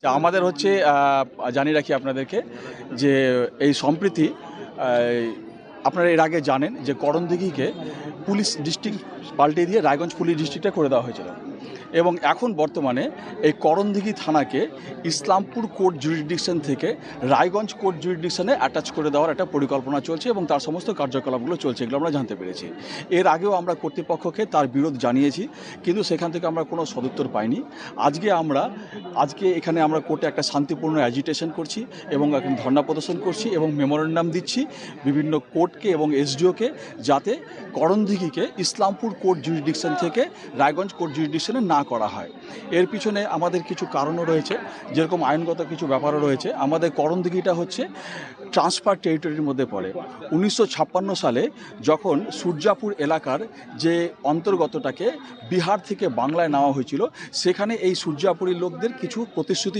আমাদের হচ্ছে জানিয়ে রাখি আপনাদেরকে যে এই সম্প্রতি আপনারা এর আগে জানেন যে করণদিঘিকে পুলিশ ডিস্ট্রিক্ট পাল্টে দিয়ে রায়গঞ্জ পুলিশ ডিস্ট্রিক্টে করে দেওয়া হয়েছিল এবং এখন বর্তমানে এই করণদিঘি থানাকে ইসলামপুর কোর্ট জুরিসডিকশন থেকে রায়গঞ্জ কোর্ট জুরিসডিকশনে অ্যাটাচ করে দেওয়ার একটা পরিকল্পনা চলছে এবং তার সমস্ত কার্যকলাপগুলো চলছে, এগুলো আমরা জানতে পেরেছি। এর আগেও আমরা কর্তৃপক্ষকে তার বিরোধ জানিয়েছি, কিন্তু সেখান থেকে আমরা কোনো সদুত্তর পাইনি। আজকে এখানে আমরা কোর্টে একটা শান্তিপূর্ণ অ্যাজিটেশন করছি এবং এখন ধর্ণা প্রদর্শন করছি এবং মেমোরেন্ডাম দিচ্ছি বিভিন্ন কোর্টকে এবং এসডিওকে, যাতে করণদিঘিকে ইসলামপুর কোর্ট জুরিসডিকশন থেকে রায়গঞ্জ কোর্ট জুরিসডিকশনে না করা হয়। এর পিছনে আমাদের কিছু কারণও রয়েছে, যেরকম আইনগত কিছু ব্যাপারও রয়েছে। আমাদের করণদিঘিটা হচ্ছে ট্রান্সফার টেরিটরির মধ্যে পড়ে। 1956 সালে যখন সূর্যাপুর এলাকার যে অন্তর্গতটাকে বিহার থেকে বাংলায় নেওয়া হয়েছিল, সেখানে এই সূর্যাপুরী লোকদের কিছু প্রতিশ্রুতি